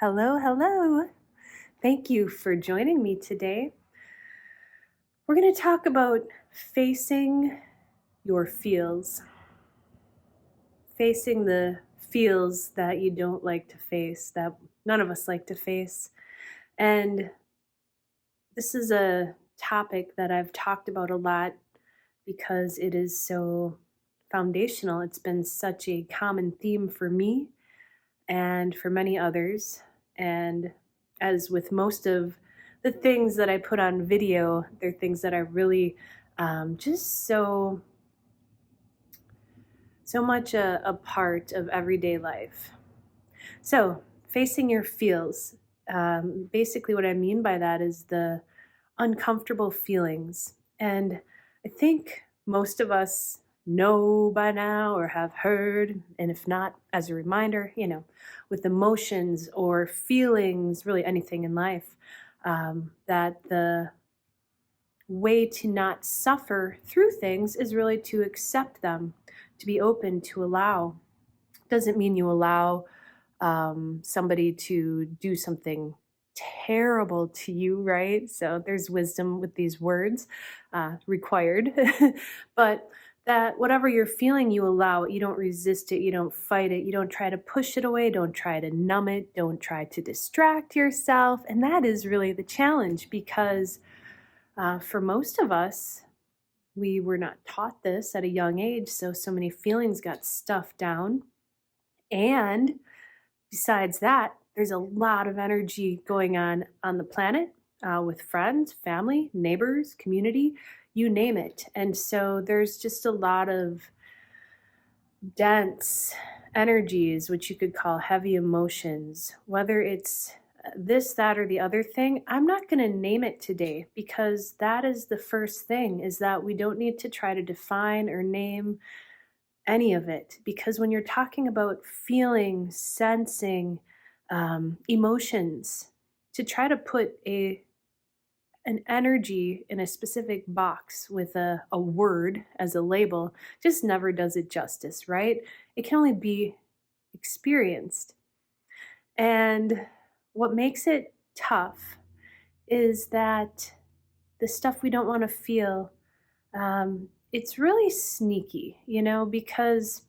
Hello, hello. Thank you for joining me today. We're going to talk about facing your feels, facing the feels that you don't like to face, that none of us like to face. And this is a topic that I've talked about a lot because it is so foundational. It's been such a common theme for me and for many others. And as with most of the things that I put on video, they're things that are really just so much a part of everyday life. So facing your feels, basically what I mean by that is the uncomfortable feelings. And I think most of us know by now or have heard, and if not, as a reminder, with emotions or feelings, really anything in life, that the way to not suffer through things is really to accept them, to be open, to allow. Doesn't mean you allow somebody to do something terrible to you, right? So there's wisdom with these words required. But that whatever you're feeling, you allow it. You don't resist it. You don't fight it. You don't try to push it away. Don't try to numb it. Don't try to distract yourself. And that is really the challenge because for most of us, we were not taught this at a young age. So many feelings got stuffed down. And besides that, there's a lot of energy going on the planet with friends, family, neighbors, community, you name it. And so there's just a lot of dense energies, which you could call heavy emotions, whether it's this, that, or the other thing. I'm not going to name it today because that is the first thing, is that we don't need to try to define or name any of it, because when you're talking about feeling, sensing, emotions, to try to put an energy in a specific box with a word as a label just never does it justice, right? It can only be experienced. And what makes it tough is that the stuff we don't want to feel, it's really sneaky, because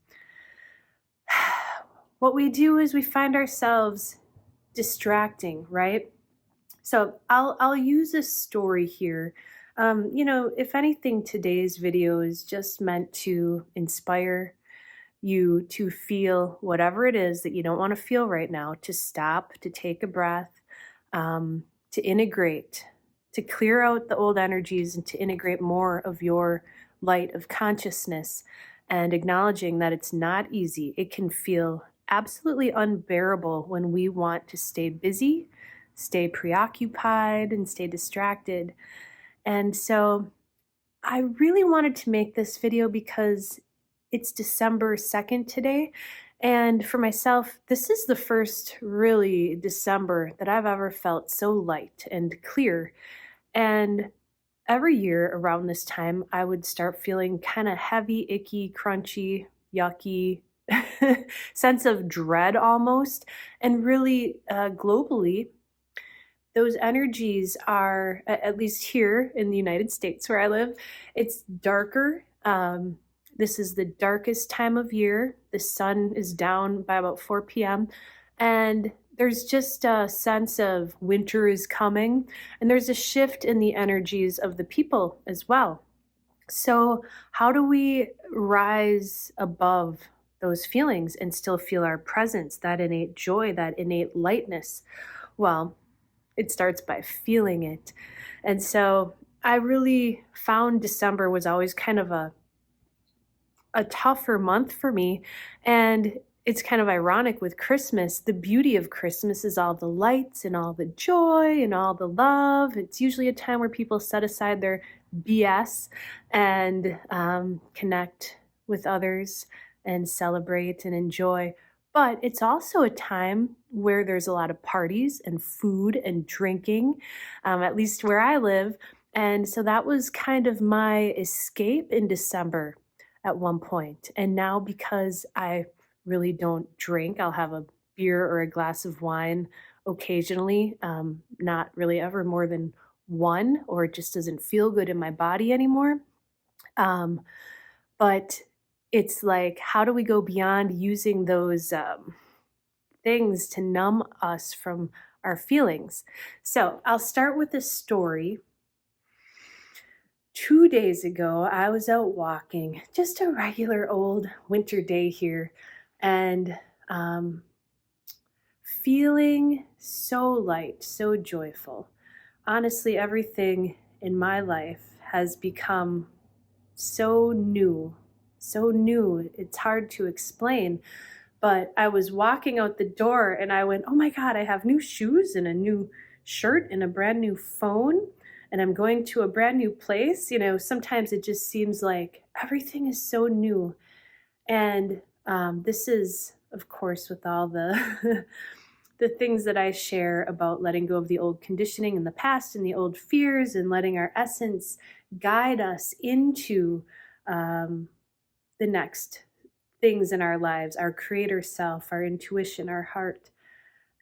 what we do is we find ourselves distracting, right? So I'll use a story here. If anything, today's video is just meant to inspire you to feel whatever it is that you don't want to feel right now, to stop, to take a breath, to integrate, to clear out the old energies and to integrate more of your light of consciousness, and acknowledging that it's not easy. It can feel absolutely unbearable when we want to stay busy, stay preoccupied, and stay distracted. And so I really wanted to make this video because it's December 2nd today. And for myself, this is the first really December that I've ever felt so light and clear. And every year around this time, I would start feeling kind of heavy, icky, crunchy, yucky, sense of dread almost. And really, globally, those energies are, at least here in the United States where I live, it's darker. This is the darkest time of year. The sun is down by about 4 p.m. And there's just a sense of winter is coming. And there's a shift in the energies of the people as well. So how do we rise above those feelings and still feel our presence, that innate joy, that innate lightness? Well, it starts by feeling it. And so I really found December was always kind of a tougher month for me. And it's kind of ironic with Christmas. The beauty of Christmas is all the lights and all the joy and all the love. It's usually a time where people set aside their BS and connect with others and celebrate and enjoy. But it's also a time where there's a lot of parties and food and drinking, at least where I live. And so that was kind of my escape in December at one point. And now, because I really don't drink, I'll have a beer or a glass of wine occasionally, not really ever more than one, or it just doesn't feel good in my body anymore. Um, but it's like, how do we go beyond using those things to numb us from our feelings? So I'll start with a story. 2 days ago, I was out walking, just a regular old winter day here, and um, feeling so light, so joyful. Honestly, everything in my life has become so new, so new. It's hard to explain. But I was walking out the door and I went, oh my God, I have new shoes and a new shirt and a brand new phone. And I'm going to a brand new place. You know, sometimes it just seems like everything is so new. And this is, of course, with all the the things that I share about letting go of the old conditioning in the past and the old fears, and letting our essence guide us into the next things in our lives, our creator self, our intuition, our heart.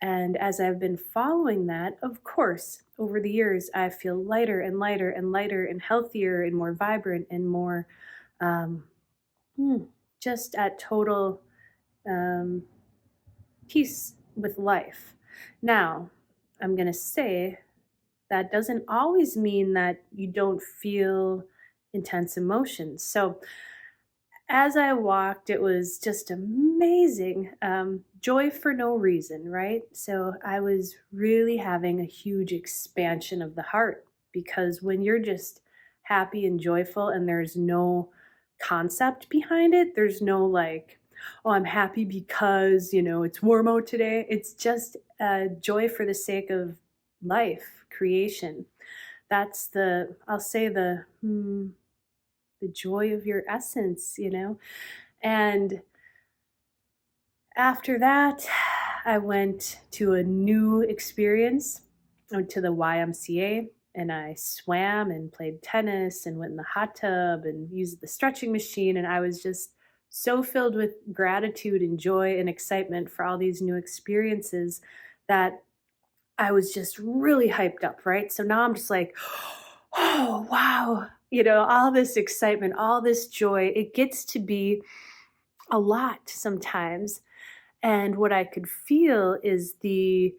And as I've been following that, of course, over the years, I feel lighter and lighter and lighter and healthier and more vibrant and more um, just at total um, peace with life. Now, I'm going to say that doesn't always mean that you don't feel intense emotions. So, as I walked, it was just amazing. Joy for no reason, right? So I was really having a huge expansion of the heart, because when you're just happy and joyful and there's no concept behind it, there's no like, oh, I'm happy because, it's warm out today. It's just joy for the sake of life, creation. That's I'll say the joy of your essence. And after that, I went to a new experience. I went to the YMCA and I swam and played tennis and went in the hot tub and used the stretching machine. And I was just so filled with gratitude and joy and excitement for all these new experiences that I was just really hyped up, right? So now I'm just like, oh, wow. All this excitement, all this joy, it gets to be a lot sometimes. And what I could feel is the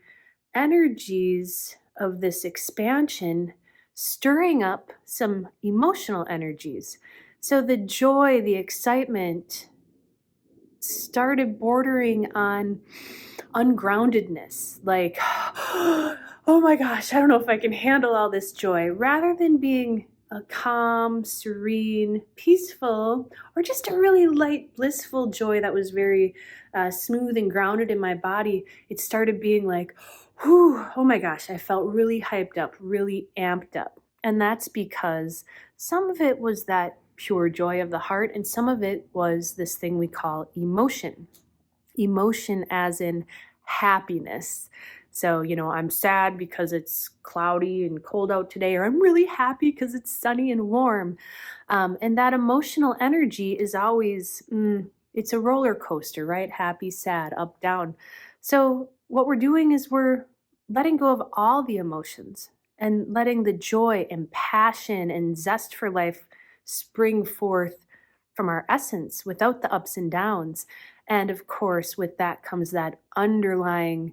energies of this expansion stirring up some emotional energies. So the joy, the excitement started bordering on ungroundedness, like, oh my gosh, I don't know if I can handle all this joy, rather than being a calm, serene, peaceful, or just a really light, blissful joy that was very smooth and grounded in my body. It started being like, whew, oh my gosh, I felt really hyped up, really amped up. And that's because some of it was that pure joy of the heart, and some of it was this thing we call emotion. Emotion as in happiness. So, I'm sad because it's cloudy and cold out today, or I'm really happy because it's sunny and warm. And that emotional energy is always, it's a roller coaster, right? Happy, sad, up, down. So what we're doing is we're letting go of all the emotions and letting the joy and passion and zest for life spring forth from our essence without the ups and downs. And of course, with that comes that underlying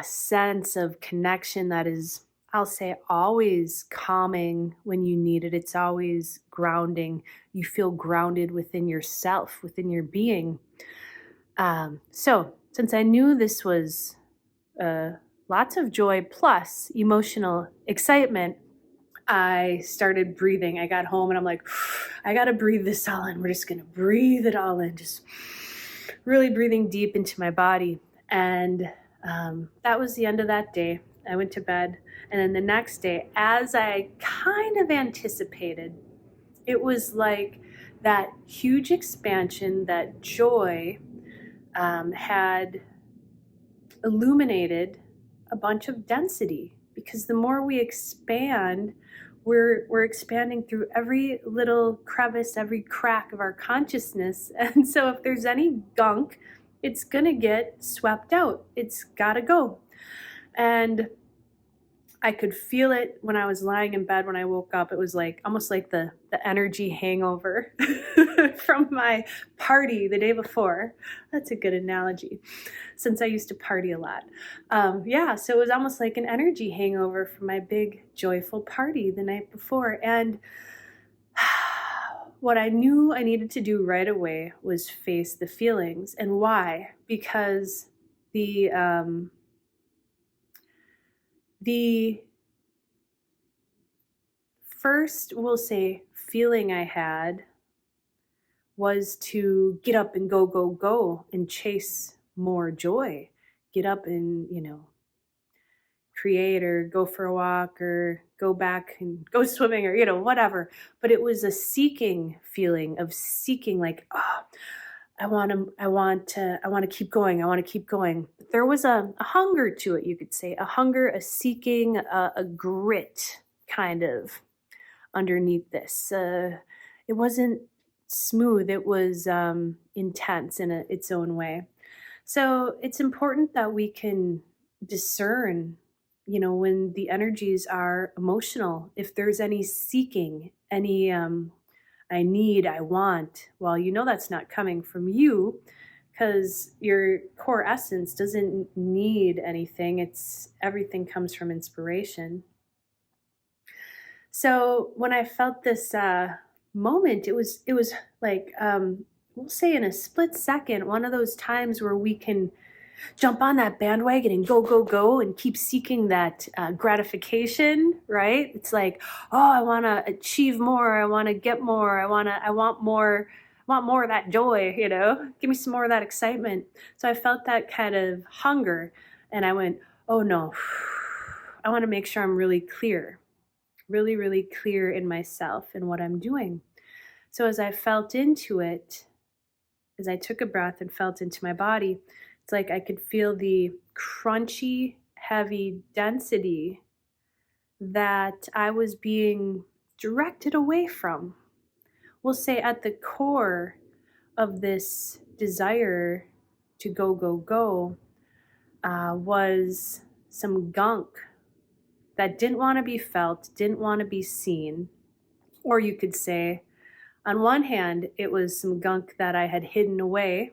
sense of connection that is, I'll say, always calming when you need it. It's always grounding. You feel grounded within yourself, within your being. So since I knew this was lots of joy plus emotional excitement, I started breathing. I got home and I'm like, I got to breathe this all in. We're just going to breathe it all in, just really breathing deep into my body. And that was the end of that day. I went to bed. And then the next day, as I kind of anticipated, it was like that huge expansion, that joy had illuminated a bunch of density. Because the more we expand, we're expanding through every little crevice, every crack of our consciousness. And so if there's any gunk, it's going to get swept out. It's got to go. And I could feel it when I was lying in bed when I woke up. It was like almost like the energy hangover from my party the day before. That's a good analogy since I used to party a lot. Yeah, so it was almost like an energy hangover from my big joyful party the night before. And what I knew I needed to do right away was face the feelings. And why? Because the first, we'll say, feeling I had was to get up and go, go, go and chase more joy. Get up and, create or go for a walk or go back and go swimming or, whatever. But it was a seeking feeling of seeking, like, oh, I want to keep going. I want to keep going. But there was a hunger to it, you could say, a hunger, a seeking, a grit kind of underneath this. It wasn't smooth. It was intense in its own way. So it's important that we can discern, when the energies are emotional, if there's any seeking, any I need, I want, well, that's not coming from you because your core essence doesn't need anything. Everything comes from inspiration. So when I felt this moment, it was like, we'll say in a split second, one of those times where we can jump on that bandwagon and go, go, go and keep seeking that gratification, right? It's like, oh, I want to achieve more. I want to get more. I want more of that joy, give me some more of that excitement. So I felt that kind of hunger and I went, oh no, I want to make sure I'm really clear, really, really clear in myself and what I'm doing. So as I felt into it, as I took a breath and felt into my body, it's like I could feel the crunchy, heavy density that I was being directed away from. We'll say at the core of this desire to go, go, go was some gunk that didn't want to be felt, didn't want to be seen. Or you could say, on one hand, it was some gunk that I had hidden away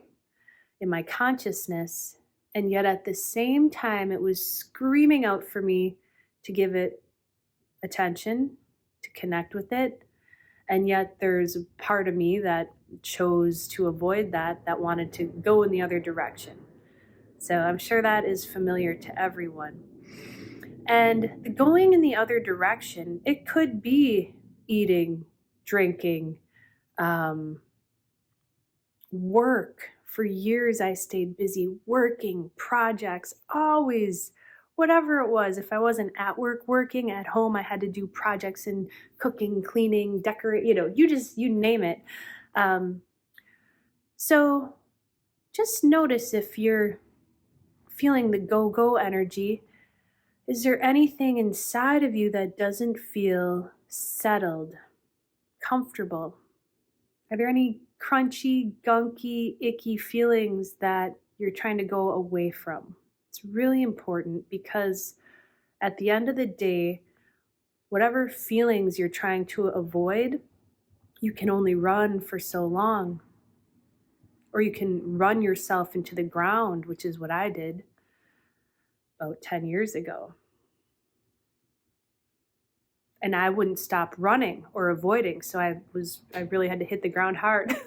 in my consciousness, and yet at the same time, it was screaming out for me to give it attention, to connect with it. And yet there's a part of me that chose to avoid that wanted to go in the other direction. So I'm sure that is familiar to everyone. And the going in the other direction, it could be eating, drinking, work. For years, I stayed busy working, projects, always, whatever it was. If I wasn't at work working, at home, I had to do projects and cooking, cleaning, decorate, you name it. So just notice if you're feeling the go-go energy, is there anything inside of you that doesn't feel settled, comfortable? Are there any crunchy, gunky, icky feelings that you're trying to go away from? It's really important because at the end of the day, whatever feelings you're trying to avoid, you can only run for so long. Or you can run yourself into the ground, which is what I did about 10 years ago. And I wouldn't stop running or avoiding. So I really had to hit the ground hard.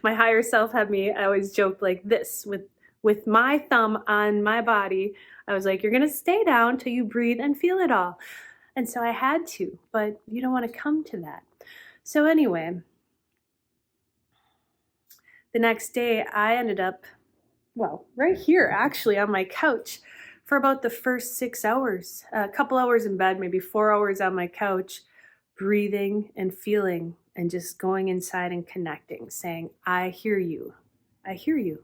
My higher self had me, I always joked like this with my thumb on my body. I was like, you're going to stay down till you breathe and feel it all. And so I had to, but you don't want to come to that. So anyway, the next day I ended up, right here actually on my couch for about the first 6 hours, a couple hours in bed, maybe 4 hours on my couch, breathing and feeling and just going inside and connecting, saying, I hear you. I hear you.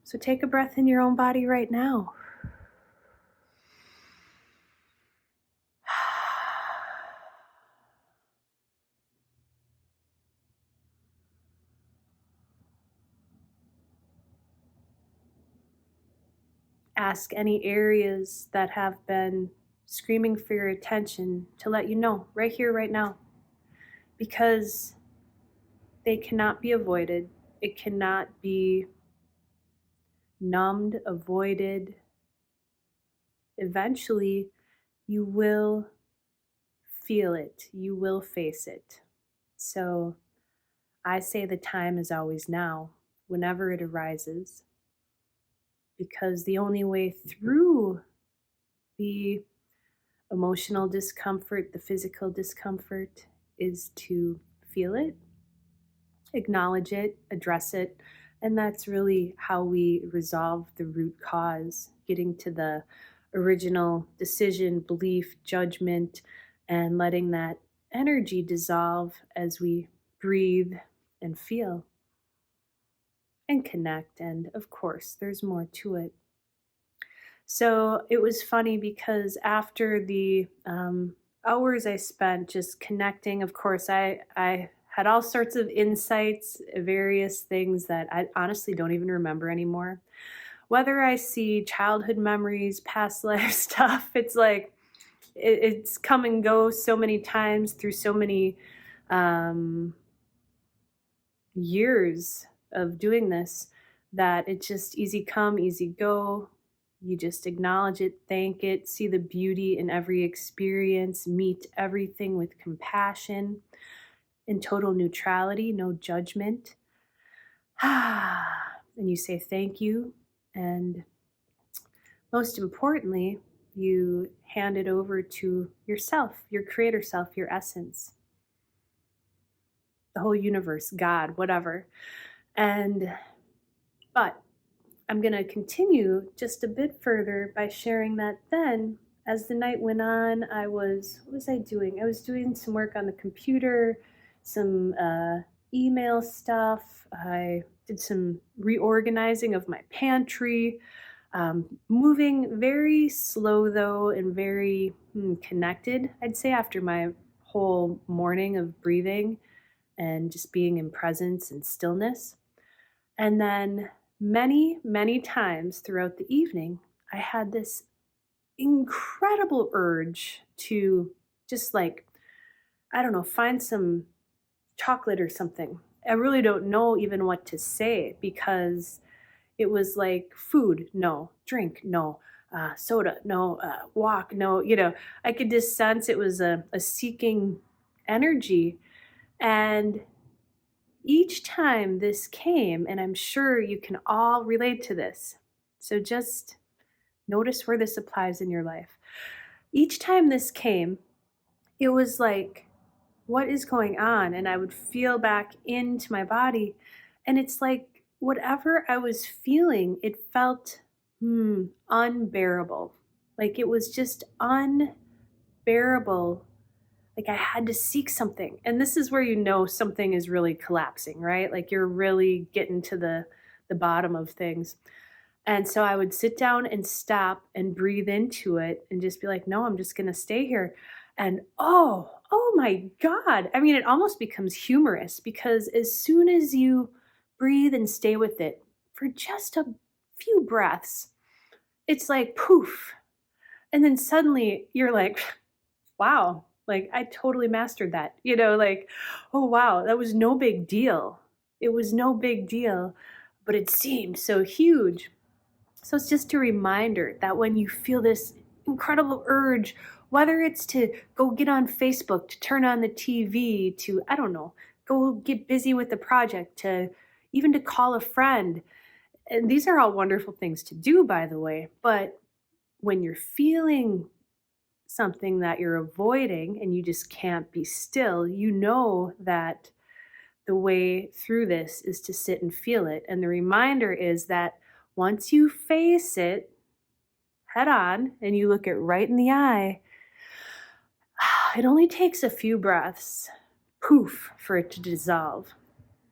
So take a breath in your own body right now. Ask any areas that have been screaming for your attention to let you know right here, right now, because they cannot be avoided. It cannot be numbed, avoided. Eventually, you will feel it, you will face it. So I say the time is always now, whenever it arises, because the only way through the emotional discomfort, the physical discomfort, is to feel it, acknowledge it, address it. And that's really how we resolve the root cause, getting to the original decision, belief, judgment, and letting that energy dissolve as we breathe and feel and connect. And of course, there's more to it. So it was funny because after the hours I spent just connecting, of course, I had all sorts of insights, various things that I honestly don't even remember anymore. Whether I see childhood memories, past life stuff, it's like it's come and go so many times through so many um, years of doing this that it's just easy come, easy go. You just acknowledge it, thank it, see the beauty in every experience, meet everything with compassion, in total neutrality, no judgment. And you say thank you. And most importantly, you hand it over to yourself, your creator self, your essence, the whole universe, God, whatever. But I'm going to continue just a bit further by sharing that then, as the night went on, what was I doing? I was doing some work on the computer, some email stuff. I did some reorganizing of my pantry, moving very slow though, and very connected, I'd say, after my whole morning of breathing and just being in presence and stillness. And then many, many times throughout the evening, I had this incredible urge to just like, I don't know, find some chocolate or something. I really don't know even what to say because it was like food, no, drink, no, soda, no, walk, no, I could just sense it was a seeking energy. And each time this came, and I'm sure you can all relate to this, so just notice where this applies in your life. Each time this came, it was like, what is going on? And I would feel back into my body, and it's like whatever I was feeling, it felt unbearable. Like it was just unbearable. Like I had to seek something. And this is where you know something is really collapsing, right? Like you're really getting to the bottom of things. And so I would sit down and stop and breathe into it and just be like, no, I'm just going to stay here. And oh my God. I mean, it almost becomes humorous because as soon as you breathe and stay with it for just a few breaths, it's like poof. And then suddenly you're like, wow, like I totally mastered that, like, oh wow, that was no big deal. It was no big deal, but it seemed so huge. So it's just a reminder that when you feel this incredible urge, whether it's to go get on Facebook, to turn on the TV, to, I don't know, go get busy with the project, to even to call a friend. And these are all wonderful things to do, by the way. But when you're feeling something that you're avoiding and you just can't be still, you know that the way through this is to sit and feel it. And the reminder is that once you face it head on and you look it right in the eye, it only takes a few breaths, poof, for it to dissolve.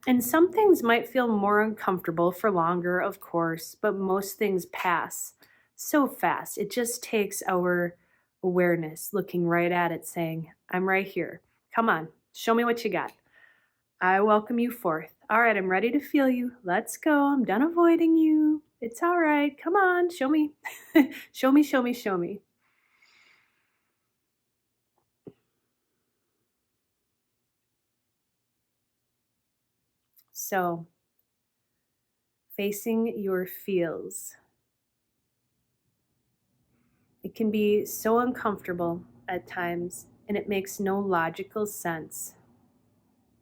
And some things might feel more uncomfortable for longer, of course, but most things pass so fast. It just takes our awareness, looking right at it, saying, I'm right here. Come on, show me what you got. I welcome you forth. All right, I'm ready to feel you. Let's go. I'm done avoiding you. It's all right. Come on, show me. Show me, show me, show me. So, facing your feels. It can be so uncomfortable at times, and it makes no logical sense.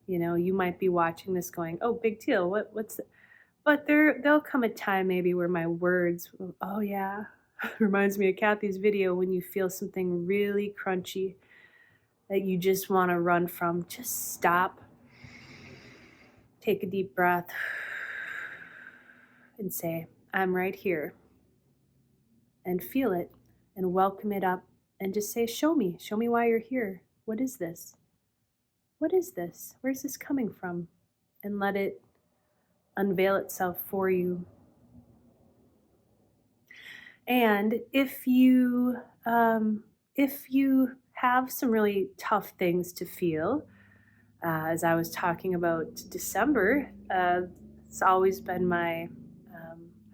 You know, you might be watching this going, "Oh, big deal. What's the-" But there'll come a time maybe where my words, "Oh yeah." Reminds me of Kathy's video when you feel something really crunchy that you just want to run from. Just stop. Take a deep breath and say, "I'm right here." And feel it and welcome it up and just say, show me why you're here. What is this? What is this? Where's this coming from? And let it unveil itself for you. And if you have some really tough things to feel, as I was talking about December, it's always been my,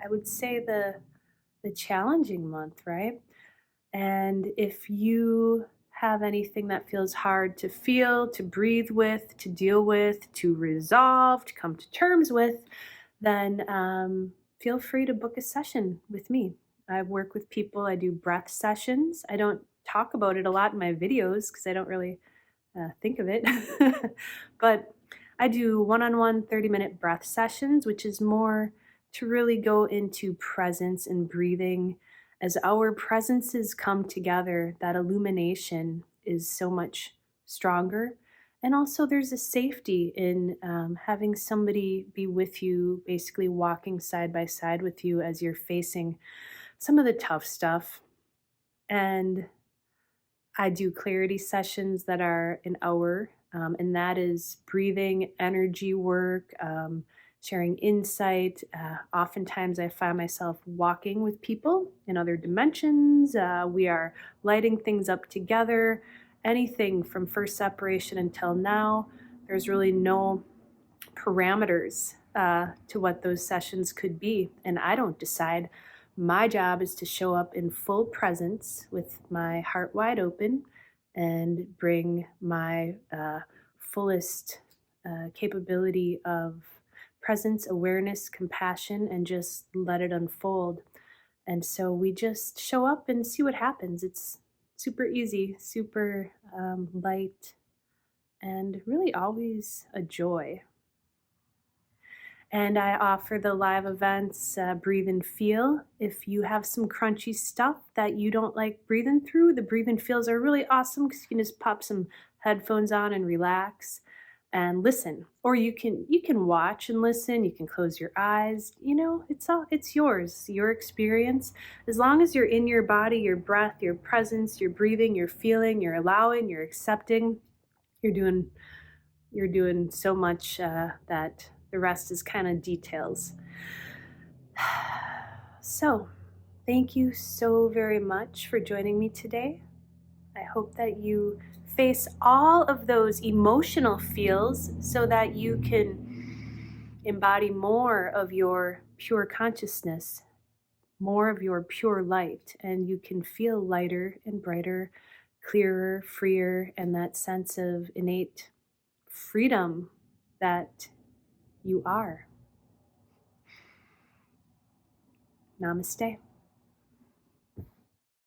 I would say the challenging month, right? And if you have anything that feels hard to feel, to breathe with, to deal with, to resolve, to come to terms with, then feel free to book a session with me. I work with people, I do breath sessions. I don't talk about it a lot in my videos because I don't really think of it. But I do one-on-one 30-minute breath sessions, which is more to really go into presence and breathing. As our presences come together, that illumination is so much stronger. And also, there's a safety in having somebody be with you, basically walking side by side with you as you're facing some of the tough stuff. And I do clarity sessions that are an hour, and that is breathing, energy work, sharing insight. Oftentimes, I find myself walking with people in other dimensions. We are lighting things up together. Anything from first separation until now, there's really no parameters to what those sessions could be, and I don't decide. My job is to show up in full presence with my heart wide open and bring my fullest capability of presence, awareness, compassion, and just let it unfold. And so we just show up and see what happens. It's super easy, super light, and really always a joy. And I offer the live events, Breathe and Feel. If you have some crunchy stuff that you don't like breathing through, the Breathe and Feels are really awesome because you can just pop some headphones on and relax and listen. Or you can watch and listen. You can close your eyes. You know, it's yours, your experience. As long as you're in your body, your breath, your presence, your breathing, you're feeling, you're allowing, you're accepting, you're doing so much that the rest is kind of details. So, thank you so very much for joining me today. I hope that you face all of those emotional feels so that you can embody more of your pure consciousness, more of your pure light, and you can feel lighter and brighter, clearer, freer, and that sense of innate freedom that you are. Namaste.